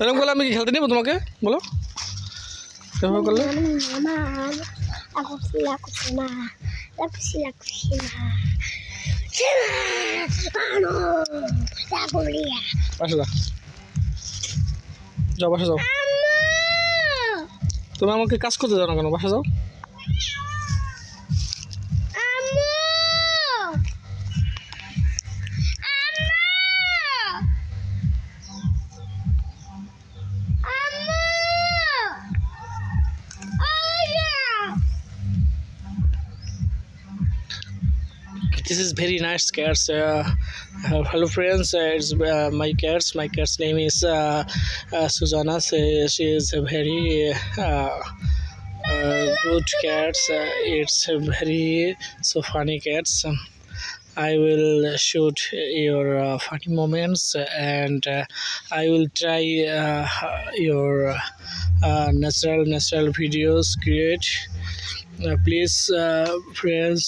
এরকম করলে আমি কি খেলতে নেব তোমাকে বলো এরকম করলে বাসা যাও বাসা যাও তুমি আমাকে কাজ করতে যাও না কেন বাসা যাও This is very nice cats. Hello friends, it's my cats. My cat's name is Susanna. She is a very good cats. It's a very so funny cats. I will shoot your funny moments and I will try your natural videos create. Please friends